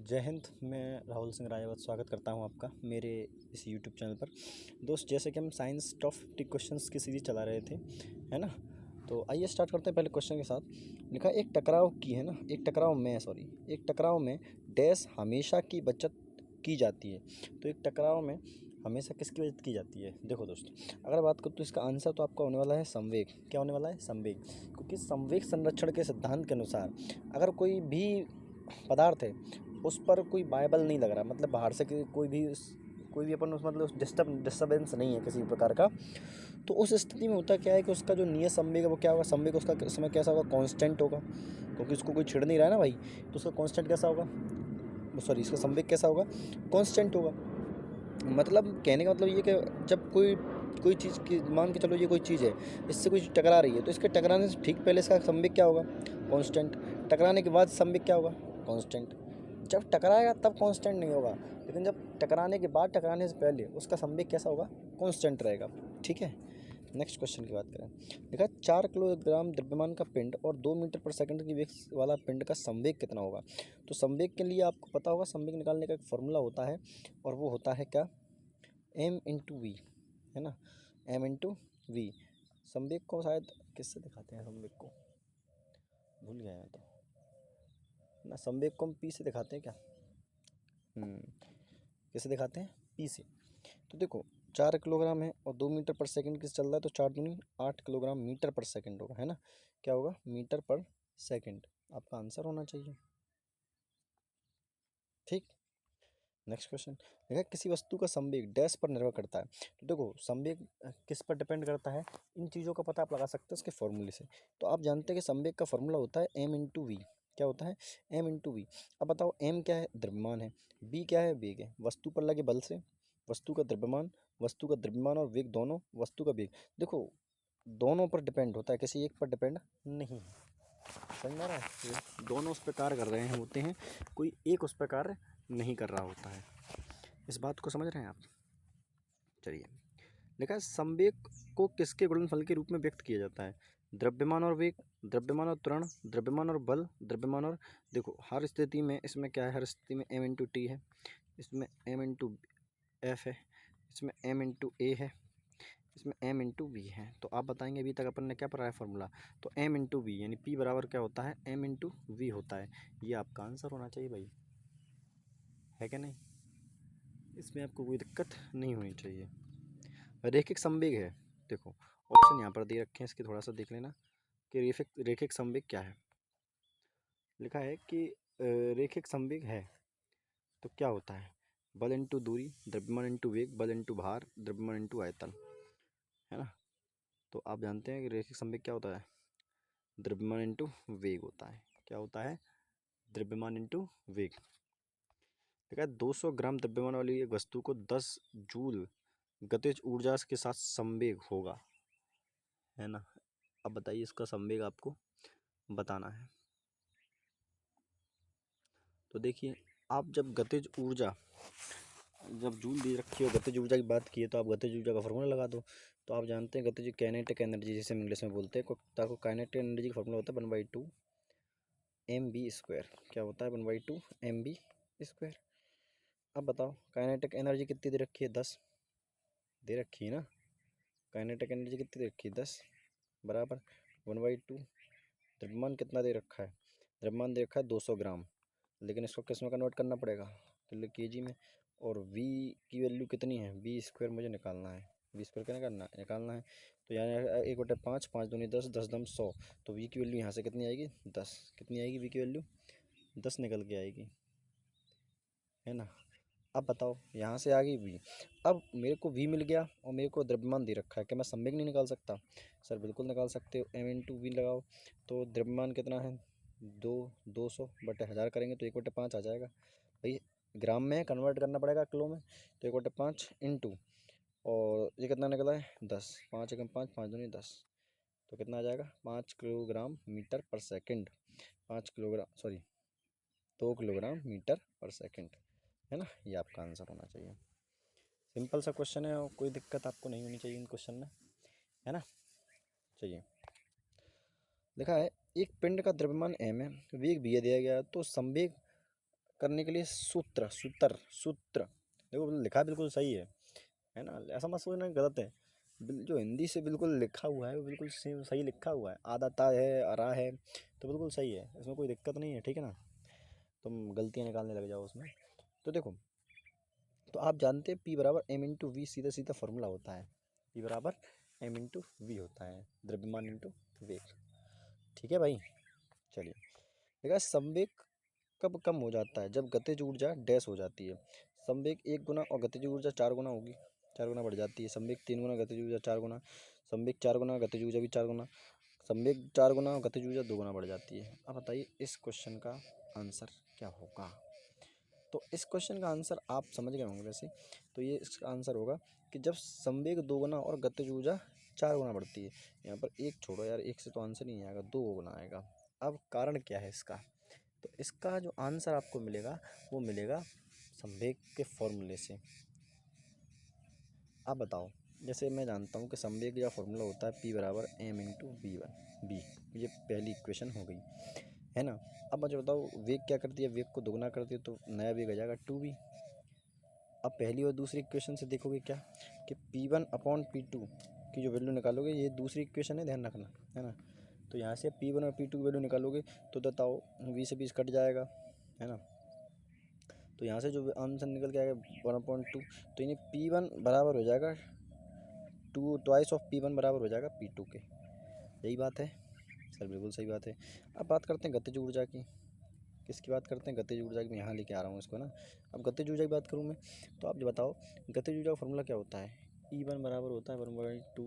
जय हिंद। मैं राहुल सिंह राजावत स्वागत करता हूं आपका मेरे इस यूट्यूब चैनल पर। दोस्त, जैसे कि हम साइंस टॉप 50 क्वेश्चंस की सीरीज चला रहे थे, है ना। तो आइए स्टार्ट करते हैं पहले क्वेश्चन के साथ। लिखा एक टकराव में डैश हमेशा की बचत की जाती है। तो एक टकराव में हमेशा किसकी बचत की जाती है? देखो दोस्त, अगर बात करूँ तो इसका आंसर तो आपका होने वाला है संवेग। क्या होने वाला है? संवेग। क्योंकि संवेग संरक्षण के सिद्धांत के अनुसार अगर कोई भी पदार्थ है उस पर कोई बाइबल नहीं लग रहा, मतलब बाहर से कोई भी अपन उस मतलब डिस्टर्बेंस नहीं है किसी प्रकार का, तो उस स्थिति में होता क्या है कि उसका जो नियत संवेग है वो क्या होगा? संवेग उसका समय कैसा होगा? कांस्टेंट होगा, क्योंकि उसको कोई छिड़ नहीं रहा है ना भाई। तो उसका कांस्टेंट कैसा होगा? सॉरी, इसका संवेग कैसा होगा? कांस्टेंट होगा। मतलब कहने का मतलब ये कि जब कोई चीज़ की मान के चलो, ये कोई चीज़ है, इससे कोई टकरा रही है, तो इसके टकराने से ठीक पहले इसका संवेग क्या होगा? कांस्टेंट। टकराने के बाद संवेग क्या होगा? कांस्टेंट। जब टकराएगा तब कांस्टेंट नहीं होगा, लेकिन जब टकराने के बाद, टकराने से पहले उसका संवेग कैसा होगा? कांस्टेंट रहेगा। ठीक है। नेक्स्ट क्वेश्चन की बात करें। देखा, 4 किलोग्राम द्रव्यमान का पिंड और 2 मीटर पर सेकंड की वेग वाला पिंड का संवेग कितना होगा? तो संवेग के लिए आपको पता होगा, संवेग निकालने का एक फॉर्मूला होता है, और वो होता है क्या? एम इंटू वी, है ना। M into V. संवेग को शायद किससे दिखाते हैं? संवेग को भूल गया मैं तो ना। संवेग को हम पी से दिखाते हैं क्या? किससे दिखाते हैं? पी से। तो देखो, 4 किलोग्राम है और 2 मीटर पर सेकंड किस चल रहा है, तो 4 दूनी 8 किलोग्राम मीटर पर सेकंड होगा, है ना। क्या होगा? मीटर पर सेकंड आपका आंसर होना चाहिए। ठीक। Next question. देखा, किसी वस्तु का संवेग डैश पर निर्भर करता है। तो देखो, संवेग किस पर डिपेंड करता है? इन चीज़ों का पता आप लगा सकते हैं उसके फॉर्मूले से। तो आप जानते हैं कि संवेग का फॉर्मूला होता है एम इंटू वी। क्या होता है? M into V. अब बताओ, एम क्या है? द्रव्यमान है। बी क्या है? वेग है। वस्तु पर लगे बल से वस्तु का द्रव्यमान और वेग दोनों, वस्तु का वेग, देखो दोनों पर डिपेंड होता है, किसी एक पर डिपेंड नहीं है। समझ में आ रहा है? ये दोनों उस पर कार्य कर रहे हैं होते हैं, कोई एक उस पर कार्य नहीं कर रहा होता है। इस बात को समझ रहे हैं आप? चलिए, देखा है, संवेग को किसके गुणनफल के रूप में व्यक्त किया जाता है? द्रव्यमान और वेग, द्रव्यमान और त्वरण, द्रव्यमान और बल, द्रव्यमान और, देखो हर स्थिति में इसमें क्या है? हर स्थिति में एम इंटू टी है, इसमें एम इंटू एफ है, इसमें एम इंटू ए है, इसमें एम इंटू वी है। तो आप बताएंगे अभी तक अपन ने क्या पढ़ा है फॉर्मूला? तो एम इंटू वी यानी पी बराबर क्या होता है? एम इंटू वी होता है। ये आपका आंसर होना चाहिए भाई, है क्या नहीं? इसमें आपको कोई दिक्कत नहीं होनी चाहिए। रैखिक संवेग है। देखो, ऑप्शन यहाँ पर दे रखे हैं, इसके थोड़ा सा देख लेना कि रैखिक संवेग क्या है। लिखा है कि रैखिक संवेग है तो क्या होता है? बल इंटू दूरी, द्रव्यमान इंटू वेग, बल इंटू भार, द्रव्यमान इंटू आयतन, है ना। तो आप जानते हैं कि रैखिक संवेग क्या होता है? द्रव्यमान इंटू वेग होता है। क्या होता है? द्रव्यमान इंटू वेग। देखा, 200 ग्राम द्रव्यमान वाली एक वस्तु को 10 जूल गतिज ऊर्जा के साथ संवेग होगा, है ना। अब बताइए, इसका संवेग आपको बताना है। तो देखिए, आप जब गतिज ऊर्जा, जब जूल दे रखी हो, गतिज ऊर्जा की बात की है, तो आप गतिज ऊर्जा का फॉर्मूला लगा दो। तो आप जानते हैं गतिज काइनेटिक एनर्जी जिसे हम इंग्लिश में बोलते हैं, ताको काइनेटिक एनर्जी का फॉर्मूला होता है 1/2 mv²। क्या होता है? 1/2 mv²। अब बताओ, काइनेटिक एनर्जी कितनी दे रखी है? 10 दे रखी है ना। काइनेटिक एनर्जी कितनी दे रखी है? 10 बराबर 1/2। द्रव्यमान कितना दे रखा है? द्रव्यमान दे रखा है 200 ग्राम, लेकिन इसको किस में कन्वर्ट करना पड़ेगा? किलो केजी में। और v की वैल्यू कितनी है? v² मुझे निकालना है। v² क्या निकालना है। तो यहाँ 1/5, 5 दूनी 10, 10 दम 100। तो v की वैल्यू यहाँ से कितनी आएगी? 10। कितनी आएगी v की वैल्यू? 10 निकल के आएगी, है ना। अब बताओ, यहाँ से आ गई v। अब मेरे को v मिल गया और मेरे को द्रव्यमान दे रखा है, क्या मैं संवेग नहीं निकाल सकता? सर बिल्कुल निकाल सकते हो। m इंटू वी लगाओ, तो द्रव्यमान कितना है? 200/1000 करेंगे तो 1/5 आ जाएगा भाई। ग्राम में कन्वर्ट करना पड़ेगा किलो में, तो 1/5 इंटू, और ये कितना निकला है? 10। 5 एकम 5, 5 दूनी 10, तो कितना आ जाएगा? 5 kilogram metre per second. 5 kilogram, sorry 2 kilogram metre per second, है ना। ये आपका आंसर होना चाहिए। सिंपल सा क्वेश्चन है और कोई दिक्कत आपको नहीं होनी चाहिए इन क्वेश्चन में, है ना। चलिए, लिखा है एक पिंड का द्रव्यमान m है, वेग भी दिया गया है, तो संवेग करने के लिए सूत्र देखो लिखा बिल्कुल सही है ना। ऐसा मत सोचना गलत है। जो हिंदी से बिल्कुल लिखा हुआ है वो बिल्कुल सही लिखा हुआ है। आदाता है, अरा है, तो बिल्कुल सही है, इसमें कोई दिक्कत नहीं है, ठीक है ना। तुम गलतियाँ निकालने लग जाओ उसमें। तो देखो, तो आप जानते हैं P बराबर एम इंटू वी सीधा सीधा फॉर्मूला होता है। P बराबर एम इंटू वी होता है, द्रव्यमान इंटू वेग। ठीक है भाई, चलिए। देखा, संवेग कब कम हो जाता है? जब गतिज ऊर्जा डैश हो जाती है। संवेग 1 गुना और गतिज ऊर्जा 4 गुना होगी, 4 गुना बढ़ जाती है। संवेग 3 गुना, गतिज ऊर्जा 4 गुना। संवेग 4 गुना, गतिज ऊर्जा भी 4 गुना। संवेग 4 गुना और गतिज ऊर्जा 2 गुना बढ़ जाती है। अब बताइए इस क्वेश्चन का आंसर क्या होगा? तो इस क्वेश्चन का आंसर आप समझ गए होंगे वैसे। तो ये इसका आंसर होगा कि जब संवेग 2 गुना और गतिज ऊर्जा 4 गुना बढ़ती है। यहाँ पर एक छोड़ो यार, एक से तो आंसर नहीं आएगा, 2 गुना आएगा। अब कारण क्या है इसका? तो इसका जो आंसर आपको मिलेगा वो मिलेगा संवेग के फॉर्मूले से। आप बताओ, जैसे मैं जानता हूँ कि संवेग का फॉर्मूला होता है P बराबर M into V one B. ये पहली इक्वेशन हो गई, है ना। अब मुझे बताओ वेग क्या करती है? वेग को दोगुना करती है तो नया वेग आ जाएगा 2v। अब पहली और दूसरी इक्वेशन से देखोगे क्या कि P1 अपॉन P2 की जो वैल्यू निकालोगे, ये दूसरी इक्वेशन है, ध्यान रखना, है ना। तो यहाँ से P1 और P2 की वैल्यू निकालोगे तो बताओ v से 20 कट जाएगा, है ना। तो यहाँ से जो आंसर निकल के आएगा 1/2, तो यानी P1 बराबर हो जाएगा 2 ट्वाइस ऑफ P1 बराबर हो जाएगा P2 के। यही बात है सर, बिल्कुल सही बात है। अब बात करते हैं गतिज ऊर्जा की। किसकी बात करते हैं? गतिज ऊर्जा की। मैं यहाँ लेके आ रहा हूँ इसको ना। अब गतिज ऊर्जा की बात करूँ मैं, तो आप बताओ गतिज ऊर्जा का फॉर्मूला क्या होता है? E1 बराबर होता है 1/2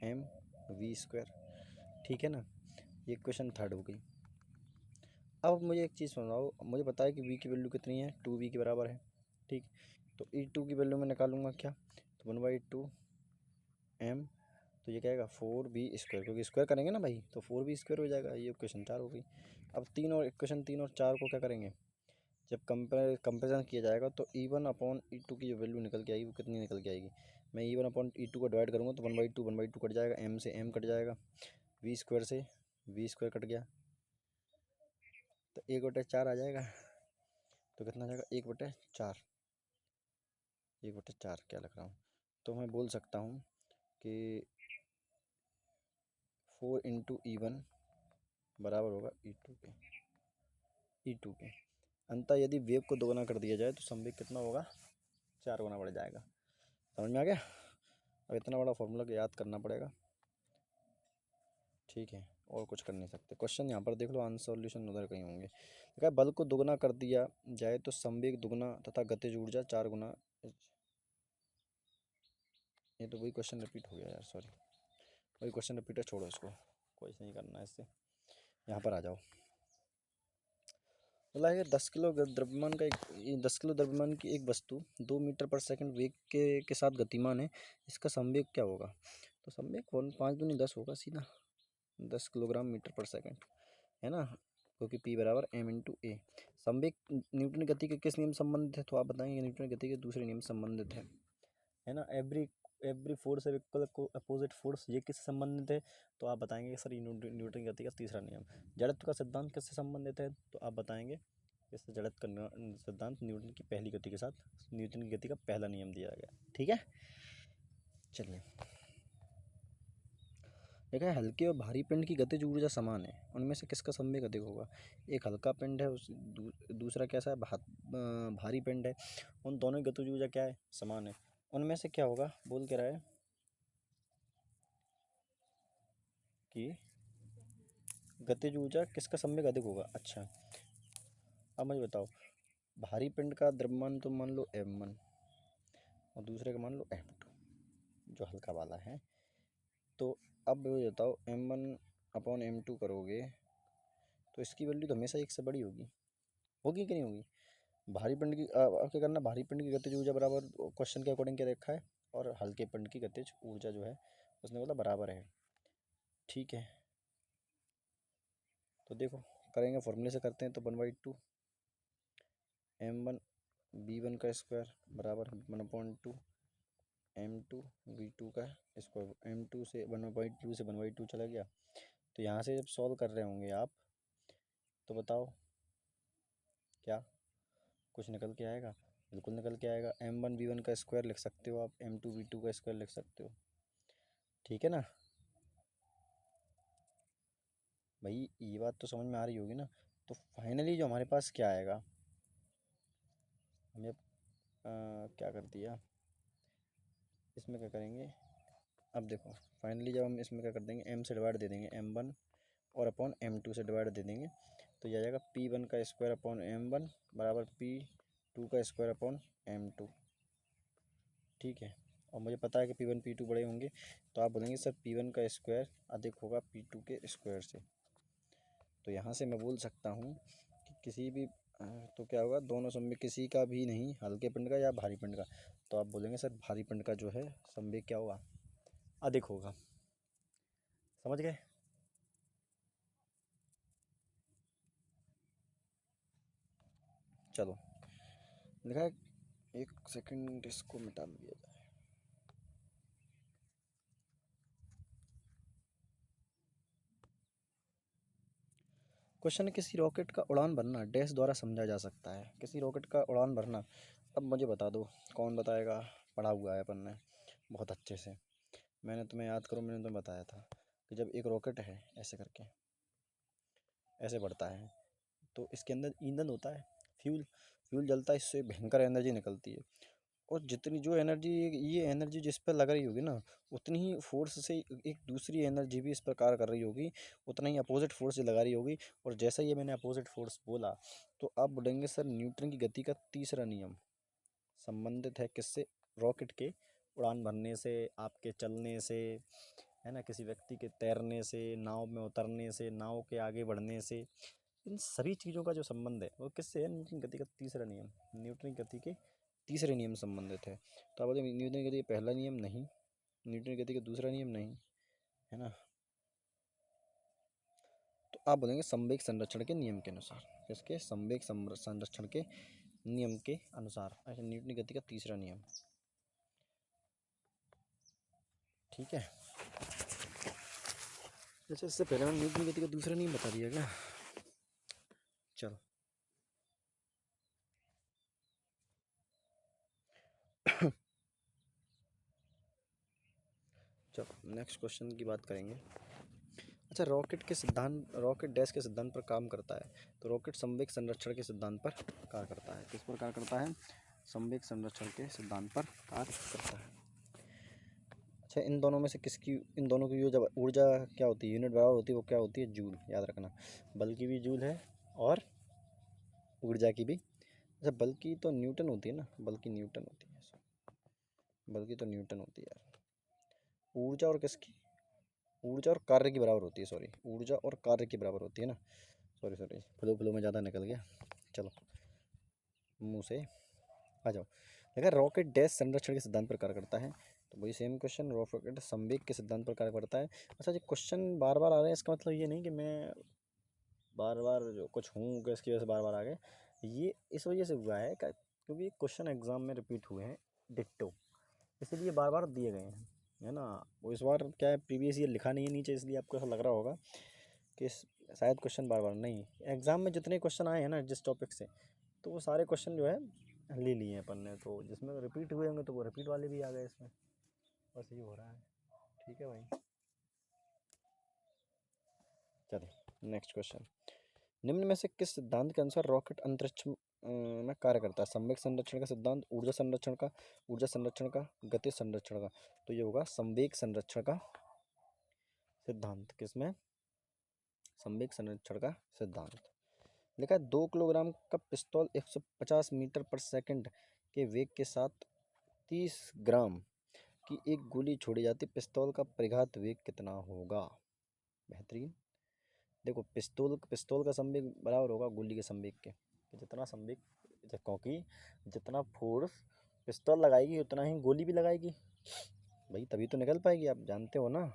mv²। ठीक है ना। ये क्वेश्चन थर्ड हो गई। अब मुझे एक चीज़ सुनाओ, मुझे बताया कि v की वैल्यू कितनी है? 2v के बराबर है, ठीक। तो E2 की वैल्यू मैं निकालूंगा क्या? तो 1/2 m, तो ये क्या आएगा 4v², क्योंकि स्क्वायर करेंगे ना भाई, तो 4v² हो जाएगा। ये इक्वेशन 4 हो गई। अब इक्वेशन 3 और 4 को क्या करेंगे? जब कंपेरिजन किया जाएगा तो E1 अपॉन E2 की जो वैल्यू निकल के आएगी वो कितनी निकल के आएगी? मैं E1 अपॉन E2 को डिवाइड करूँगा तो 1/2 कट जाएगा, m से m कट जाएगा, v² से v² कट गया, तो 1/4 आ जाएगा। तो कितना आ जाएगा? 1/4। 1/4 क्या लग रहा हूँ, तो मैं बोल सकता हूँ कि 4 इंटू E1 बराबर होगा E2 के। अंतः यदि वेव को दोगुना कर दिया जाए तो संवेग कितना होगा? 4 गुना बढ़ जाएगा। समझ में आ गया? अब इतना बड़ा फॉर्मूला को याद करना पड़ेगा, ठीक है, और कुछ कर नहीं सकते। क्वेश्चन यहाँ पर देख लो, आंसर सॉल्यूशन उधर कहीं होंगे। देखा, बल को दोगुना कर दिया जाए तो संवेग दुगुना तथा गतिज ऊर्जा 4 गुना। ये तो वही क्वेश्चन रिपीट हो गया यार, सॉरी, वही क्वेश्चन रिपीट है, छोड़ो इसको, कोई नहीं करना है इससे। यहाँ पर आ जाओ। बोला है 10 किलो द्रव्यमान का 10 किलो द्रव्यमान की एक वस्तु 2 मीटर पर सेकंड वेग के साथ गतिमान है। इसका संवेग क्या होगा? तो संवेग 5×10 होगा सीधा, 10 किलोग्राम मीटर पर सेकंड, है ना, क्योंकि P बराबर m इंटू ए। संवेग न्यूटन गति के किस नियम संबंधित है? तो आप बताएंगे न्यूटन गति के दूसरे नियम संबंधित है ना। एवरी एवरी फोर्स है इक्वल अपोजिट फोर्स, ये किससे संबंधित है? तो आप बताएंगे सर ये न्यूटन गति का तीसरा नियम। जड़त्व का सिद्धांत किससे संबंधित है? तो आप बताएंगे इससे जड़त्व का सिद्धांत न्यूटन की पहली गति के साथ न्यूटन की गति का पहला नियम दिया गया, ठीक है। चलिए, देखा है हल्के और भारी पिंड की गतिज ऊर्जा समान है, उनमें से किसका संवेग अधिक होगा? एक हल्का पिंड है, दूसरा कैसा है? भारी पिंड है। उन दोनों की गतिज ऊर्जा क्या है? समान है। उनमें से क्या होगा? बोल के रहा है कि गतिज ऊर्जा किसका संवेग अधिक होगा। अच्छा, अब मुझे बताओ, भारी पिंड का द्रव्यमान तो मान लो m1 और दूसरे का मान लो m2, जो हल्का वाला है। तो अब मुझे बताओ m1 अपॉन m2 करोगे तो इसकी वैल्यू तो हमेशा एक से बड़ी होगी, होगी कि नहीं होगी? भारी पिंड की अब क्या करना, भारी पिंड की गतिज ऊर्जा बराबर क्वेश्चन के अकॉर्डिंग क्या देखा है, और हल्के पिंड की गतिज ऊर्जा जो है उसने बोला बराबर है, ठीक है। तो देखो करेंगे, फॉर्मूले से करते हैं, तो 1/2 m1 v1 का स्क्वायर बराबर 1/2 m2 v2 का स्क्वायर। m2 से 1/2 से 1/2 चला गया। तो यहाँ से जब सॉल्व कर रहे होंगे आप, तो बताओ क्या कुछ निकल के आएगा, बिल्कुल निकल के आएगा। m1v1 का स्क्वायर लिख सकते हो आप, m2v2 का स्क्वायर लिख सकते हो, ठीक है ना भाई, ये बात तो समझ में आ रही होगी ना। तो फाइनली जो हमारे पास क्या आएगा, हमें क्या कर दिया, इसमें क्या करेंगे, अब देखो फाइनली जब हम इसमें क्या कर देंगे, m से डिवाइड दे देंगे m1 और अपॉन m2 से डिवाइड दे देंगे, तो यह आ जाएगा p1 का स्क्वायर अपॉन m1 बराबर p2 का स्क्वायर अपॉन m2, ठीक है। और मुझे पता है कि p1 p2 बड़े होंगे, तो आप बोलेंगे सर p1 का स्क्वायर अधिक होगा p2 के स्क्वायर से। तो यहाँ से मैं बोल सकता हूँ कि किसी भी तो क्या होगा, दोनों सम में किसी का भी नहीं, हल्के पिंड का या भारी पिंड का, तो आप बोलेंगे सर भारी पिंड का जो है संवेग क्या होगा, अधिक होगा। समझ गए। चलो लिखा है, एक सेकंड इसको मिटा दिया जाए। क्वेश्चन है, किसी रॉकेट का उड़ान भरना डैश द्वारा समझा जा सकता है। किसी रॉकेट का उड़ान भरना, अब मुझे बता दो, कौन बताएगा, पढ़ा हुआ है अपन ने बहुत अच्छे से। मैंने तुम्हें याद करो, मैंने तुम्हें बताया था कि जब एक रॉकेट है ऐसे करके ऐसे बढ़ता है, तो इसके अंदर ईंधन होता है, फ्यूल, फ्यूल जलता है, इससे भयंकर एनर्जी निकलती है। और जितनी जो एनर्जी, ये एनर्जी जिस पर लग रही होगी ना, उतनी ही फोर्स से एक दूसरी एनर्जी भी इस पर कार्य कर रही होगी, उतना ही अपोजिट फोर्स से लगा रही होगी। और जैसा ही मैंने अपोजिट फोर्स बोला, तो आप बोलेंगे सर न्यूटन की गति का तीसरा नियम संबंधित है किससे, रॉकेट के उड़ान भरने से, आपके चलने से, है ना, किसी व्यक्ति के तैरने से, नाव में उतरने से, नाव के आगे बढ़ने से, इन सभी चीज़ों का जो संबंध है वो किससे है, न्यूटन की गति का तीसरा नियम, न्यूटन की गति के तीसरे नियम संबंधित है। तो आप बोलते न्यूटन की गति का पहला नियम नहीं, न्यूटन की गति का दूसरा नियम नहीं, है ना, तो आप बोलेंगे संवेग संरक्षण के नियम के अनुसार, किसके, संवेग संरक्षण के नियम के अनुसार, अच्छा न्यूटन की गति का तीसरा नियम, ठीक है। अच्छा इससे पहले मैंने न्यूटन की गति का दूसरा नियम बता दिया क्या, चलो चलो नेक्स्ट क्वेश्चन की बात करेंगे। अच्छा रॉकेट के सिद्धांत, रॉकेट डैश के सिद्धांत पर काम करता है, तो रॉकेट संवेग संरक्षण के सिद्धांत पर कार्य करता है। किस पर कार्य करता है, संवेग संरक्षण के सिद्धांत पर कार्य करता है। अच्छा इन दोनों में से किसकी, इन दोनों की जो जब ऊर्जा क्या होती है, यूनिट बराबर होती है, वो क्या होती है, जूल, याद रखना। बल की भी जूल है और ऊर्जा की भी। अच्छा बल की तो न्यूटन होती है ना, बल की न्यूटन होती है, बल की तो न्यूटन होती है यार। ऊर्जा और किसकी, ऊर्जा और कार्य की बराबर होती है, सॉरी, ऊर्जा और कार्य की बराबर होती है ना, सॉरी सॉरी, फ्लो फ्लो में ज़्यादा निकल गया, चलो मुंह से आ जाओ। देखा रॉकेट डैश संरक्षण के सिद्धांत पर कार्य करता है, तो वही सेम क्वेश्चन, रॉकेट संवेग के सिद्धांत पर कार्य करता है। अच्छा जो क्वेश्चन बार बार आ रहे हैं, इसका मतलब ये नहीं कि मैं बार बार जो कुछ हूँ कि इसकी वजह से बार बार आ गए, ये इस वजह से हुआ है क्योंकि क्वेश्चन एग्जाम में रिपीट हुए हैं डिट्टो, इसलिए बार बार दिए गए हैं, है ना। वो इस बार क्या है, प्रीवियस ईयर लिखा नहीं है नीचे, इसलिए आपको ऐसा लग रहा होगा कि शायद क्वेश्चन बार बार नहीं, एग्जाम में जितने क्वेश्चन आए हैं ना जिस टॉपिक से, तो वो सारे क्वेश्चन जो है ले लिए हैं अपन ने, तो जिसमें रिपीट हुए होंगे तो वो रिपीट वाले भी आ गए इसमें, बस ये हो रहा है, ठीक है भाई। चलिए नेक्स्ट क्वेश्चन, निम्न में से किस सिद्धांत के अनुसार रॉकेट अंतरिक्ष में कार्य करता है, संवेग संरक्षण का सिद्धांत, ऊर्जा संरक्षण का, ऊर्जा संरक्षण का, गति संरक्षण का, तो ये होगा संवेग संरक्षण का सिद्धांत, किसमें, संवेग संरक्षण का सिद्धांत। लिखा है 2 किलोग्राम का पिस्तौल 150 मीटर पर सेकंड के वेग के साथ 30 ग्राम की एक गोली छोड़ी जाती, पिस्तौल का परिघात वेग कितना होगा। बेहतरीन। देखो पिस्तौल, पिस्तौल का संवेग बराबर होगा गोली के संवेग के, कि जितना संवेग, क्योंकि जितना फोर्स पिस्तौल लगाएगी उतना ही गोली भी लगाएगी भाई, तभी तो निकल पाएगी, आप जानते हो ना।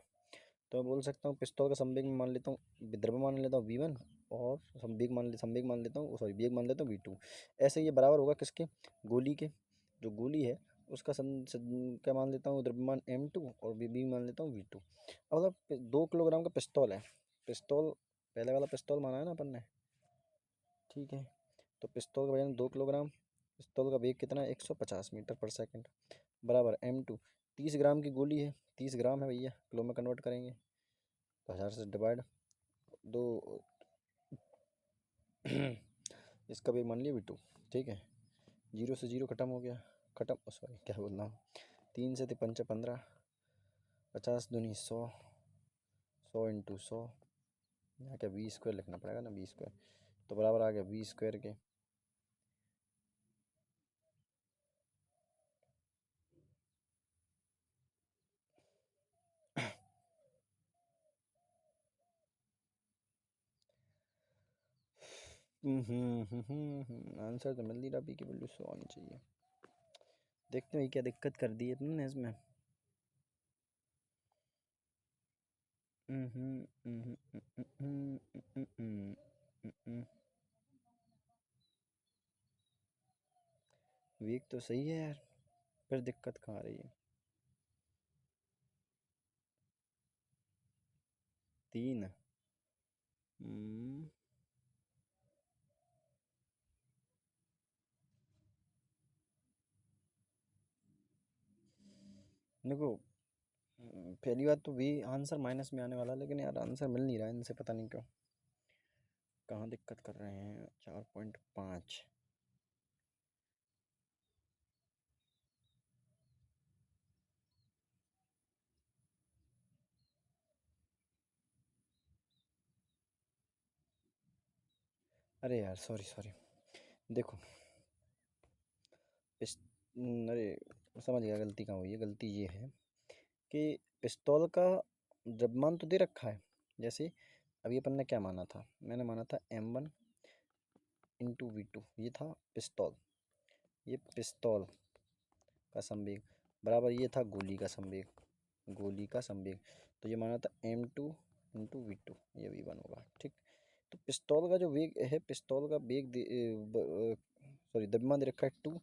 तो मैं बोल सकता हूँ पिस्तौल का संवेग में मान लेता हूँ, विद्रव्य मान लेता हूँ V1, और संवेग मान लेता हूँ, सॉरी वेग मान लेता हूँ V2। ऐसे ये बराबर होगा किसके, गोली के, जो गोली है उसका क्या मान लेता हूँ, द्रव्यमान M2 और वेग मान लेता हूँ V2। अब मतलब 2 किलोग्राम का पिस्तौल है, पिस्तौल पहले वाला पिस्तौल माना है ना अपन ने, ठीक है। तो पिस्तौल का वजन 2 किलोग्राम, पिस्तौल का वेग कितना है 150 मीटर पर सेकंड बराबर M2 30 ग्राम की गोली है, 30 ग्राम है भैया, किलो में कन्वर्ट करेंगे तो 1000 से डिवाइड दो इसका वेग मान लिया V2, ठीक है। जीरो से जीरो खत्म हो गया, खत्म, सॉरी क्या बोल रहा हूँ, 3 से 15, 50 दूनी 100, 100 इंटू 100, यहाँ क्या 20 स्क्वायर लिखना पड़ेगा ना, 20 स्क्वायर तो बराबर आ गया 20 स्क्वायर के। आंसर तो मिल नहीं रहा, बी की वैल्यू 100 आनी चाहिए। देखते हैं क्या दिक्कत कर दी है तुमने इसमें। वीक तो सही है यार, फिर दिक्कत कहाँ आ रही है। 3 देखो, पहली बात तो भी आंसर माइनस में आने वाला, लेकिन यार आंसर मिल नहीं रहा है इनसे, पता नहीं क्यों, कहाँ दिक्कत कर रहे हैं। 4.5 अरे यार सॉरी सॉरी, देखो पिस अरे समझ गया गलती कहाँ हुई है। गलती ये है कि पिस्तौल का द्रव्यमान तो दे रखा है, जैसे अभी अपन ने क्या माना था, मैंने माना था M1 इंटू V2, ये था पिस्तौल, ये पिस्तौल का संवेग बराबर ये था गोली का संवेग, गोली का संवेग, तो ये माना था M2 इंटू V2, ये V1 होगा, ठीक। तो पिस्तौल का जो वेग है, पिस्तौल का वेग सॉरी द्रव्यमान दे रखा है 2,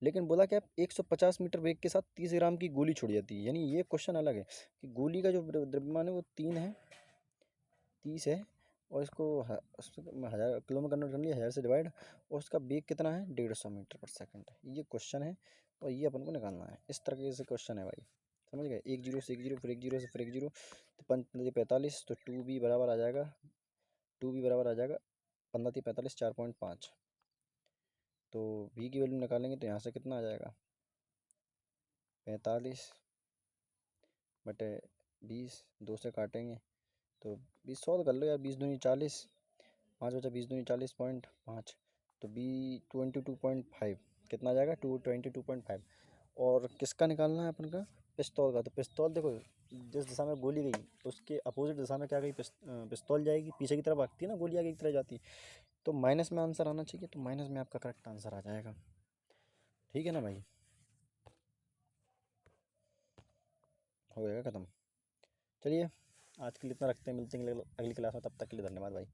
लेकिन बोला क्या 150 मीटर वेग के साथ 30 ग्राम की गोली छोड़ी जाती है, यानी ये क्वेश्चन अलग है कि गोली का जो द्रव्यमान है वो 3 है, 30 है, और इसको हज़ार किलो में कन्वर्ट कर लिया, 1000 से डिवाइड, और उसका वेग कितना है 150 मीटर पर सेकंड, ये क्वेश्चन है और ये अपन को निकालना है। इस तरह से क्वेश्चन है भाई, समझ गए। एक जीरो से एक जीरो, फिर एक जीरो से फिर एक जीरो, तो 45, तो 2B बराबर आ जाएगा, 2B बराबर आ जाएगा 15×45 4.5, तो V की वैल्यू निकालेंगे तो यहाँ से कितना आ जाएगा 45 बटे 20, 2 से काटेंगे तो 20 सॉल्व कर लो यार, 20 दूनी 40, 5 बचा 20 दूनी 40.5, तो B 22.5 कितना आ जाएगा 222.5। और किसका निकालना है अपन का, पिस्तौल का। तो पिस्तौल देखो जिस दिशा में गोली गई उसके अपोजिट दिशा में क्या गई, पिस्तौल जाएगी, पीछे की तरफ भागती है ना गोली, आगे की तरफ जाती, तो माइनस में आंसर आना चाहिए, तो माइनस में आपका करेक्ट आंसर आ जाएगा, ठीक है ना भाई। हो गएगा ख़त्म, चलिए आज के लिए इतना रखते हैं, मिलते हैं अगली क्लास में, तब तक के लिए धन्यवाद भाई।